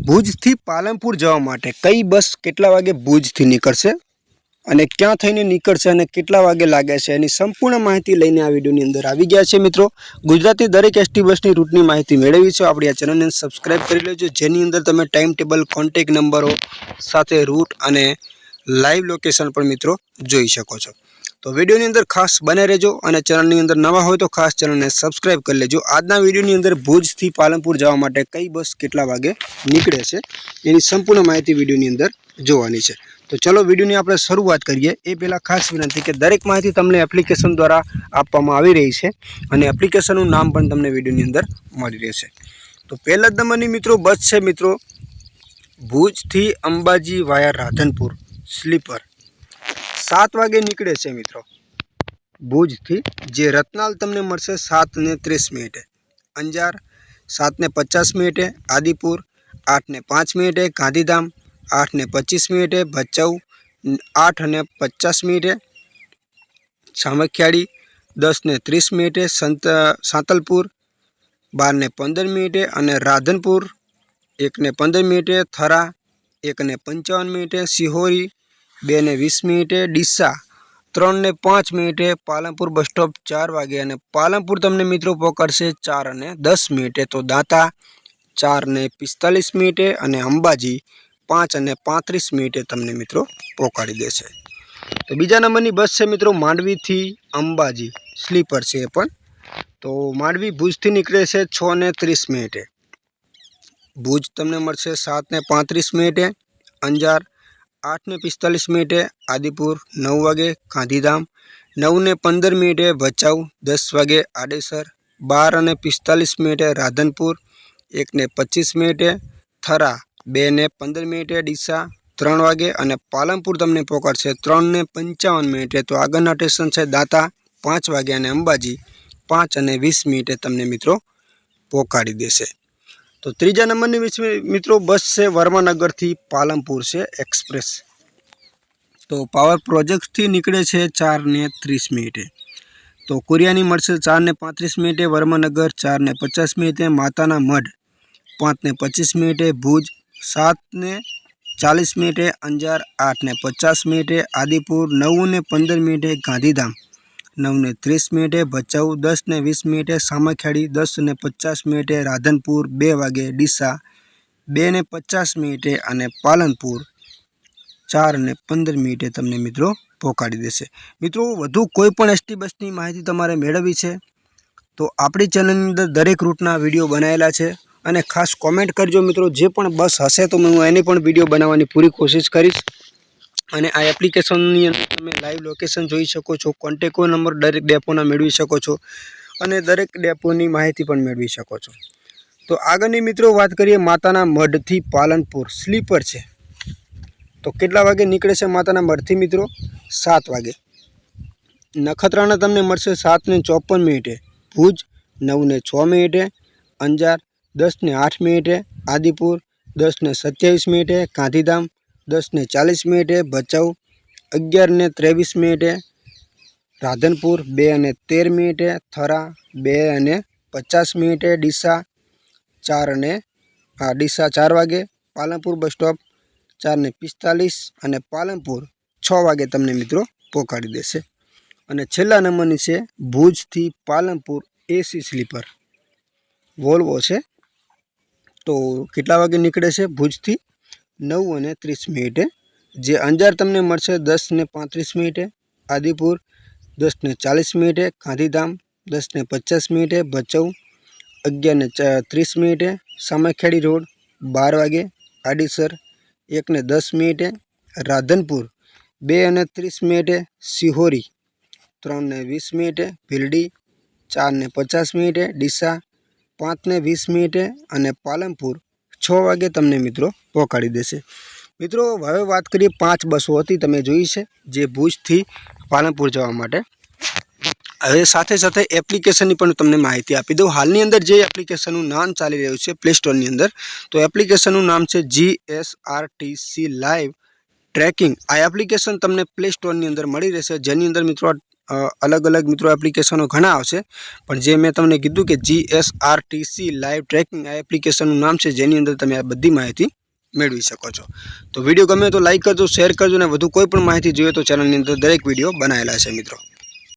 ભુજથી પાલનપુર જવા માટે કઈ બસ કેટલા વાગે ભુજથી નીકળશે અને ક્યાં થઈને નીકળશે અને કેટલા વાગે લાગે છે એની સંપૂર્ણ માહિતી લઈને આ વિડીયોની અંદર આવી ગયા છે મિત્રો। ગુજરાતની દરેક એસટી બસની રૂટની માહિતી મેળવી છે આપણી આ ચેનલને સબસ્ક્રાઇબ કરી લેજો, જેની અંદર તમે ટાઈમ ટેબલ, કોન્ટેક્ટ નંબરો સાથે રૂટ અને લાઈવ લોકેશન પણ મિત્રો જોઈ શકો છો। તો વિડીયોની અંદર ખાસ બને રહેજો અને ચેનલની અંદર નવા હોય તો ખાસ ચેનલને સબસ્ક્રાઇબ કરી લેજો। આજના વિડીયોની અંદર ભુજથી પાલનપુર જવા માટે કઈ બસ કેટલા વાગે નીકળે છે એની સંપૂર્ણ માહિતી વિડીયોની અંદર જોવાની છે। તો ચલો વિડીયોની આપણે શરૂઆત કરીએ। એ પહેલાં ખાસ વિનંતી કે દરેક માહિતી તમને એપ્લિકેશન દ્વારા આપવામાં આવી રહી છે અને એપ્લિકેશનનું નામ પણ તમને વિડીયોની અંદર મળી રહેશે। તો પહેલા જ નંબરની મિત્રો બસ છે મિત્રો ભુજથી અંબાજી વાયા રાધનપુર સ્લીપર 7 વાગે નીકળે છે મિત્રો ભુજથી, જે રતનાલ તમને મળશે 7:30, અંજાર 7:50, આદિપુર 8:05, ગાંધીધામ 8:25, ભચાઉ 8:50, સામખિયાળી 10:30, સાંતલપુર 12:15 અને રાધનપુર 1:15, થરા 1:55, સિહોરી 2:20, ડીસા 3:05, પાલનપુર બસ સ્ટોપ 4 વાગે અને પાલનપુર તમને મિત્રો પકડશે 4:10, તો દાંતા 4:45 અને અંબાજી 5:35 તમને મિત્રો પહોંચાડી દેશે। તો બીજા નંબરની બસ છે મિત્રો માંડવીથી અંબાજી સ્લીપર છે એ પણ। તો માંડવી ભુજથી નીકળે છે 6:30, ભુજ તમને મળશે 7:35, અંજાર 8:45, આદિપુર 9 વાગે, ગાંધીધામ 9:15, ભચાઉ 10 વાગે, આડેસર 12:45, રાધનપુર 1:25, થરા 2:15, ડીસા 3 વાગે અને પાલનપુર તમને પહોંચાડશે 3:55। તો આગળના સ્ટેશન છે દાંતા 5 વાગે અને અંબાજી 5:20 તમને મિત્રો પહોંચાડી દેશે। તો ત્રીજા નંબરની મિત્રો બસ છે વર્માનગરથી પાલનપુર છે એક્સપ્રેસ। તો પાવર પ્રોજેક્ટથી નીકળે છે 4:30, તો કુરિયાની મળશે 4:35, વર્માનગર 4:50, માતાના મઢ 5:25, ભુજ 7:40, અંજાર 8:50, આદિપુર 9:15, ગાંધીધામ 9:30, ભચાઉ 10:20, સામખિયાળી 10:50, રાધનપુર 2 વાગે, ડીસા 2:50 અને પાલનપુર 4:15 તમને મિત્રો પહોંચાડી દેશે। મિત્રો વધુ કોઈ પણ એસટી બસની માહિતી તમારે મેળવવી છે તો આપણી ચેનલની અંદર દરેક રૂટના વિડીયો બનાવેલા છે અને ખાસ કોમેન્ટ કરજો મિત્રો, જે પણ બસ હશે તો હું એની પણ વિડીયો બનાવવાની પૂરી કોશિશ કરીશ। અને આ એપ્લિકેશનની અંદર તમે લાઈવ લોકેશન જોઈ શકો છો, કોન્ટેક્ટ નંબર દરેક ડેપોના મેળવી શકો છો અને દરેક ડેપોની માહિતી પણ મેળવી શકો છો। તો આગળની મિત્રો વાત કરીએ માતાના મઢથી પાલનપુર સ્લીપર છે। તો કેટલા વાગે નીકળે છે માતાના મઢથી મિત્રો? 7 વાગે। નખત્રાણા તમને મળશે 7:54, ભુજ 9:06, અંજાર 10:08, આદિપુર 10:27, ગાંધીધામ 10:40, ભચાઉ 11:23, રાધનપુર 2:13, થરા 2:50, ડીસા 4 વાગે, પાલનપુર બસ સ્ટોપ 4:45 અને પાલનપુર 6 વાગે તમને મિત્રો પહોંચાડી દેશે। અને છેલ્લા નંબરની છે ભુજથી પાલનપુર એસી સ્લીપર વોલ્વો છે। તો કેટલા વાગે નીકળે છે ભુજથી? 9:30, જે અંજાર તમને મળશે 10:35, આદિપુર 10:40, ગાંધીધામ 10:50, ભચાઉ 11:30, સામખિયાળી રોડ 12 વાગે, આડેસર 1:10, રાધનપુર 2:30, સિહોરી 3:20, ભીલડી 4:50, ડીસા 5:20 અને પાલનપુર 6 વાગે તમને મિત્રો પહોંચાડી દેશે। મિત્રો હવે વાત કરીએ 5 બસો હતી તમે જોઈ છે જે ભુજથી પાલનપુર જવા માટે। હવે સાથે સાથે એપ્લિકેશનની પણ તમને માહિતી આપી દઉં। હાલની અંદર જે એપ્લિકેશનનું નામ ચાલી રહ્યું છે પ્લે સ્ટોરની અંદર, તો એપ્લિકેશનનું નામ છે GSRTC લાઈવ ટ્રેકિંગ। આ એપ્લિકેશન તમને પ્લે સ્ટોરની અંદર મળી રહેશે, જેની અંદર મિત્રો અલગ અલગ મિત્રો એપ્લિકેશનો ઘણા આવશે, પણ જે મેં તમને કીધું કે GSRTC લાઈવ ટ્રેકિંગ આ એપ્લિકેશનનું નામ છે, જેની અંદર તમે આ બધી માહિતી મેળવી શકો છો. તો વિડીયો ગમે તો લાઈક કરજો, શેર કરજો, અને વધુ કોઈ પણ માહિતી જોઈએ તો ચેનલની અંદર દરેક વિડીયો બનાવેલા છે મિત્રો.